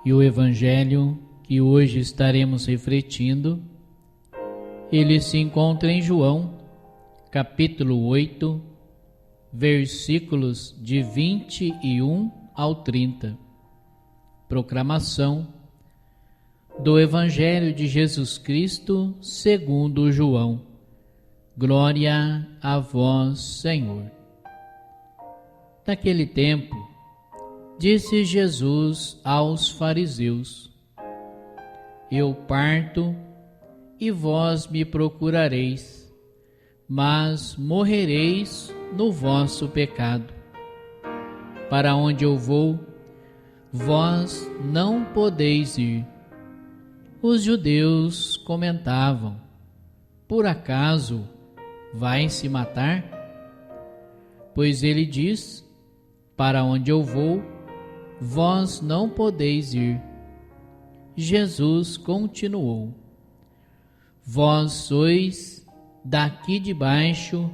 E o Evangelho que hoje estaremos refletindo, ele se encontra em João, capítulo 8, versículos de 21 ao 30. Proclamação do Evangelho de Jesus Cristo segundo João. Glória a vós, Senhor. Naquele tempo, disse Jesus aos fariseus: Eu parto e vós me procurareis, mas morrereis no vosso pecado. Para onde eu vou, vós não podeis ir. Os judeus comentavam: Por acaso vai se matar? Pois ele diz: Para onde eu vou, vós não podeis ir. Jesus continuou: Vós sois daqui de baixo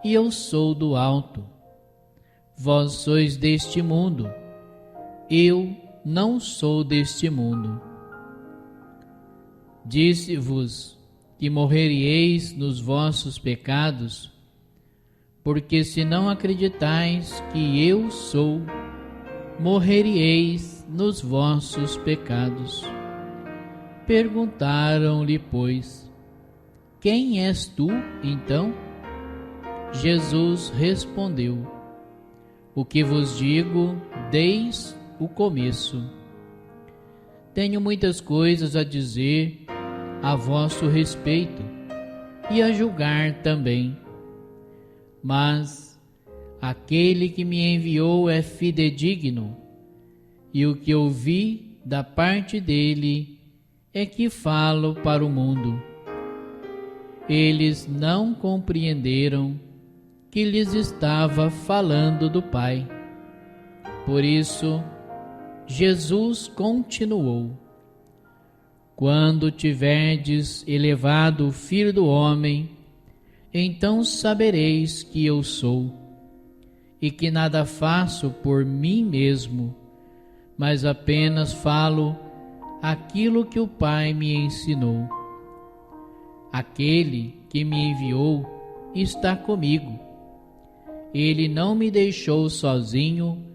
e eu sou do alto. Vós sois deste mundo, eu não sou deste mundo. Disse-vos que morreríeis nos vossos pecados, porque se não acreditais que eu sou, morreríeis nos vossos pecados. Perguntaram-lhe, pois: Quem és tu, então? Jesus respondeu: O que vos digo desde o começo. Tenho muitas coisas a dizer a vosso respeito e a julgar também. Mas aquele que me enviou é fidedigno, e o que ouvi da parte dele é que falo para o mundo. Eles não compreenderam que lhes estava falando do Pai. Por isso, Jesus continuou: Quando tiverdes elevado o Filho do Homem, então sabereis que eu sou, e que nada faço por mim mesmo, mas apenas falo aquilo que o Pai me ensinou. Aquele que me enviou está comigo. Ele não me deixou sozinho,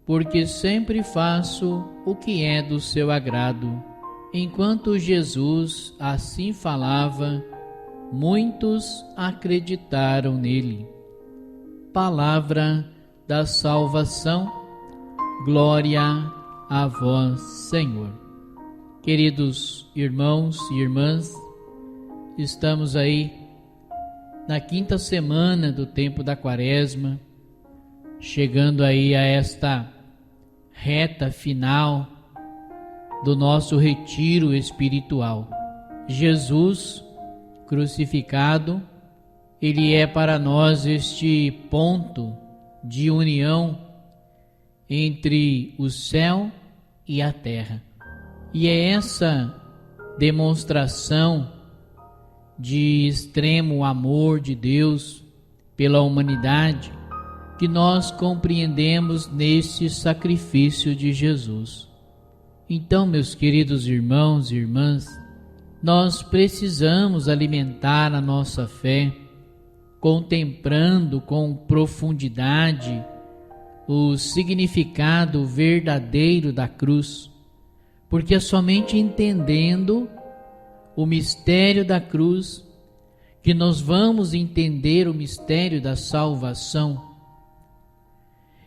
porque sempre faço o que é do seu agrado. Enquanto Jesus assim falava, muitos acreditaram nele. Palavra da salvação, glória a vós, Senhor. Queridos irmãos e irmãs, estamos aí na quinta semana do tempo da Quaresma, chegando aí a esta reta final do nosso retiro espiritual. Jesus crucificado, ele é para nós este ponto de união entre o céu e a terra. E é essa demonstração de extremo amor de Deus pela humanidade que nós compreendemos neste sacrifício de Jesus. Então, meus queridos irmãos e irmãs, nós precisamos alimentar a nossa fé, contemplando com profundidade o significado verdadeiro da cruz, porque é somente entendendo o mistério da cruz que nós vamos entender o mistério da salvação.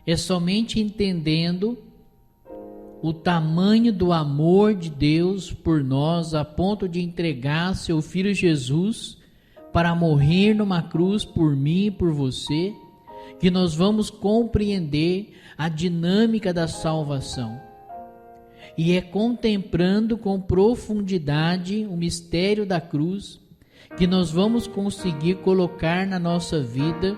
É somente entendendo o tamanho do amor de Deus por nós, a ponto de entregar seu Filho Jesus para morrer numa cruz por mim e por você, que nós vamos compreender a dinâmica da salvação. E é contemplando com profundidade o mistério da cruz que nós vamos conseguir colocar na nossa vida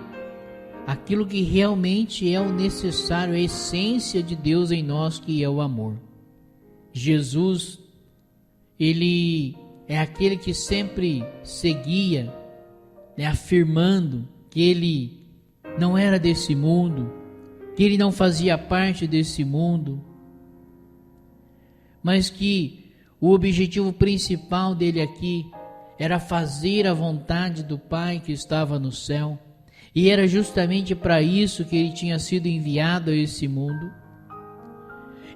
aquilo que realmente é o necessário, a essência de Deus em nós, que é o amor. Jesus, ele é aquele que sempre seguia, afirmando que ele não era desse mundo, que ele não fazia parte desse mundo. mas que o objetivo principal dele aqui era fazer a vontade do Pai que estava no céu, e era justamente para isso que ele tinha sido enviado a esse mundo.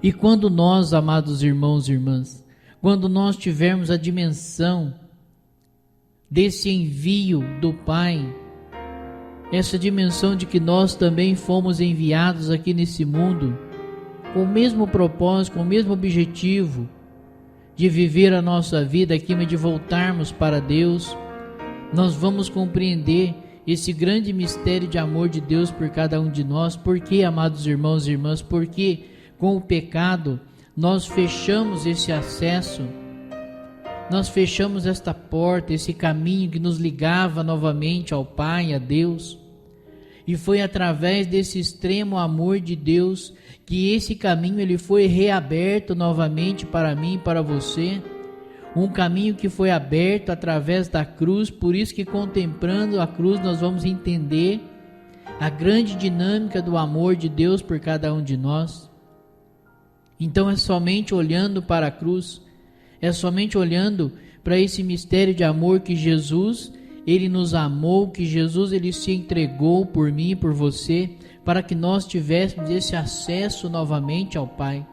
E quando nós, amados irmãos e irmãs, quando nós tivermos a dimensão desse envio do Pai, essa dimensão de que nós também fomos enviados aqui nesse mundo, com o mesmo propósito, com o mesmo objetivo, de viver a nossa vida aqui, mas de voltarmos para Deus, nós vamos compreender esse grande mistério de amor de Deus por cada um de nós. Porque, amados irmãos e irmãs, porque com o pecado nós fechamos esse acesso, nós fechamos esta porta, esse caminho que nos ligava novamente ao Pai, a Deus. E foi através desse extremo amor de Deus que esse caminho ele foi reaberto novamente para mim e para você. Um caminho que foi aberto através da cruz. Por isso que, contemplando a cruz, nós vamos entender a grande dinâmica do amor de Deus por cada um de nós. Então é somente olhando para a cruz, é somente olhando para esse mistério de amor que Jesus, ele nos amou, que Jesus ele se entregou por mim e por você, para que nós tivéssemos esse acesso novamente ao Pai.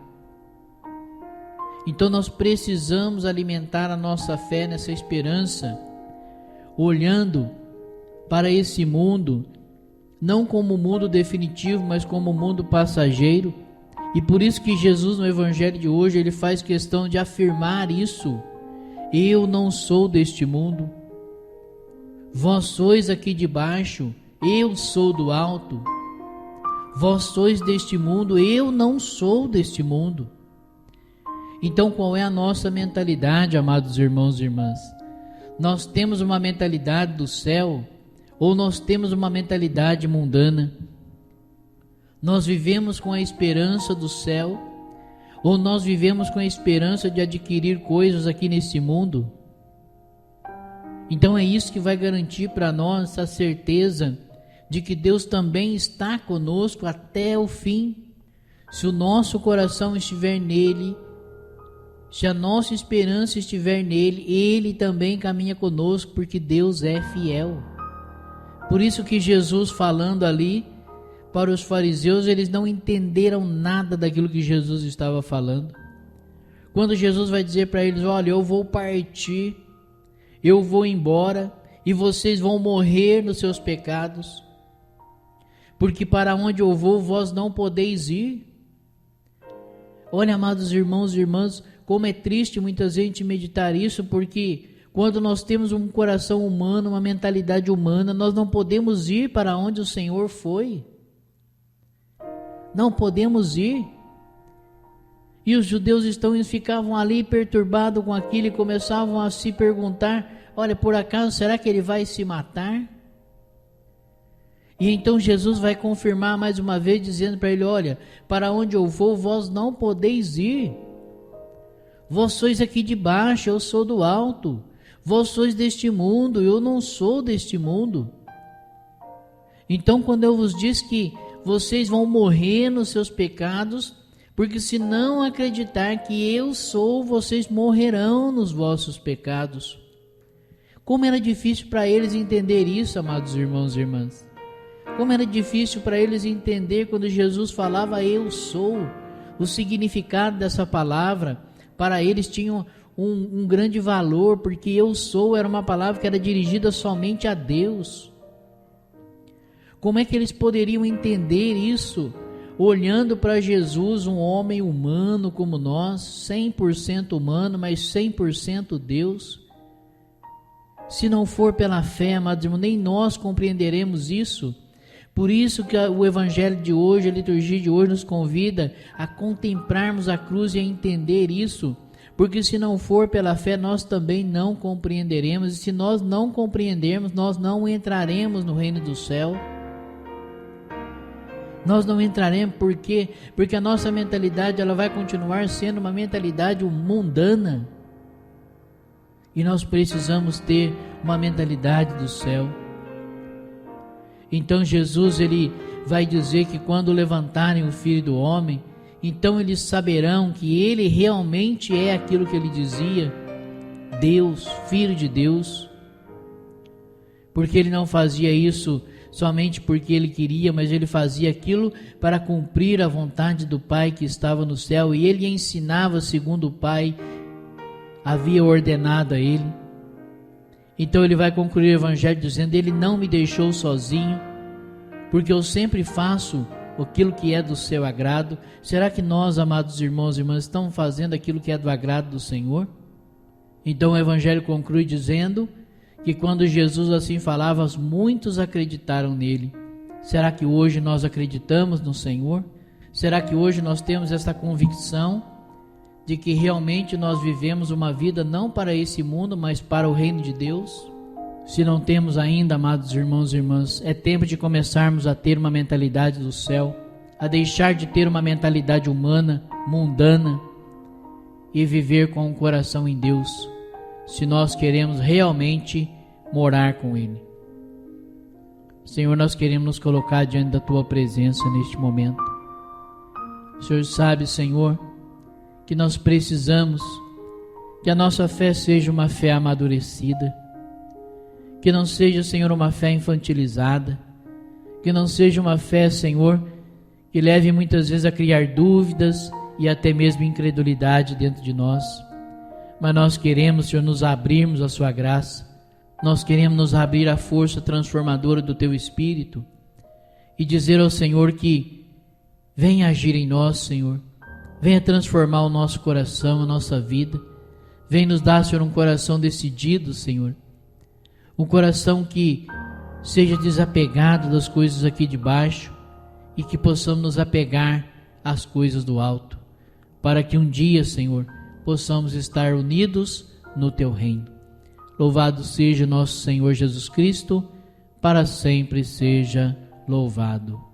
Então nós precisamos alimentar a nossa fé nessa esperança, olhando para esse mundo, não como um mundo definitivo, mas como um mundo passageiro. E por isso que Jesus, no Evangelho de hoje, ele faz questão de afirmar isso: eu não sou deste mundo, vós sois aqui de baixo, eu sou do alto. Vós sois deste mundo, eu não sou deste mundo. Então qual é a nossa mentalidade, amados irmãos e irmãs? Nós temos uma mentalidade do céu ou nós temos uma mentalidade mundana? Nós vivemos com a esperança do céu ou nós vivemos com a esperança de adquirir coisas aqui nesse mundo? Então é isso que vai garantir para nós a certeza de que Deus também está conosco até o fim. Se o nosso coração estiver nele, se a nossa esperança estiver nele, ele também caminha conosco, porque Deus é fiel. Por isso que Jesus, falando ali para os fariseus, eles não entenderam nada daquilo que Jesus estava falando. Quando Jesus vai dizer para eles: olha, eu vou partir, eu vou embora e vocês vão morrer nos seus pecados, porque para onde eu vou vós não podeis ir. Olha, amados irmãos e irmãs, como é triste muitas vezes a gente meditar isso, porque quando nós temos um coração humano, uma mentalidade humana, nós não podemos ir para onde o Senhor foi. Não podemos ir. E os judeus ficavam ali perturbados com aquilo e começavam a se perguntar: olha, por acaso será que ele vai se matar? E então Jesus vai confirmar mais uma vez, dizendo para ele: olha, para onde eu vou, vós não podeis ir. Vós sois aqui de baixo, eu sou do alto. Vós sois deste mundo, eu não sou deste mundo. Então, quando eu vos disse que vocês vão morrer nos seus pecados, porque se não acreditar que eu sou, vocês morrerão nos vossos pecados. Como era difícil para eles entender isso, amados irmãos e irmãs. Como era difícil para eles entender quando Jesus falava eu sou. O significado dessa palavra para eles tinha um grande valor, porque eu sou era uma palavra que era dirigida somente a Deus. Como é que eles poderiam entender isso olhando para Jesus, um homem humano como nós, 100% humano, mas 100% Deus? Se não for pela fé, amados irmãos, nem nós compreenderemos isso. Por isso que o Evangelho de hoje, a liturgia de hoje nos convida a contemplarmos a cruz e a entender isso, porque se não for pela fé, nós também não compreenderemos, e se nós não compreendermos, nós não entraremos no reino do céu. Nós não entraremos, por quê? Porque a nossa mentalidade ela vai continuar sendo uma mentalidade mundana, e nós precisamos ter uma mentalidade do céu. Então Jesus ele vai dizer que quando levantarem o Filho do Homem, então eles saberão que ele realmente é aquilo que ele dizia, Deus, Filho de Deus, porque ele não fazia isso somente porque ele queria, mas ele fazia aquilo para cumprir a vontade do Pai que estava no céu, e ele ensinava segundo o Pai havia ordenado a ele. Então ele vai concluir o Evangelho dizendo: ele não me deixou sozinho, porque eu sempre faço aquilo que é do seu agrado. Será que nós, amados irmãos e irmãs, estamos fazendo aquilo que é do agrado do Senhor? Então o Evangelho conclui dizendo que quando Jesus assim falava, muitos acreditaram nele. Será que hoje nós acreditamos no Senhor? Será que hoje nós temos essa convicção de que realmente nós vivemos uma vida não para esse mundo, mas para o reino de Deus? Se não temos ainda, amados irmãos e irmãs, é tempo de começarmos a ter uma mentalidade do céu, a deixar de ter uma mentalidade humana, mundana, e viver com o coração em Deus, se nós queremos realmente morar com Ele. Senhor, nós queremos nos colocar diante da Tua presença neste momento. O Senhor sabe, Senhor, que nós precisamos que a nossa fé seja uma fé amadurecida, que não seja, Senhor, uma fé infantilizada, que não seja uma fé, Senhor, que leve muitas vezes a criar dúvidas e até mesmo incredulidade dentro de nós. Mas nós queremos, Senhor, nos abrirmos à Sua graça, nós queremos nos abrir à força transformadora do Teu Espírito e dizer ao Senhor que venha agir em nós, Senhor, venha transformar o nosso coração, a nossa vida, venha nos dar, Senhor, um coração decidido, Senhor, um coração que seja desapegado das coisas aqui de baixo e que possamos nos apegar às coisas do alto, para que um dia, Senhor, possamos estar unidos no Teu reino. Louvado seja nosso Senhor Jesus Cristo, para sempre seja louvado.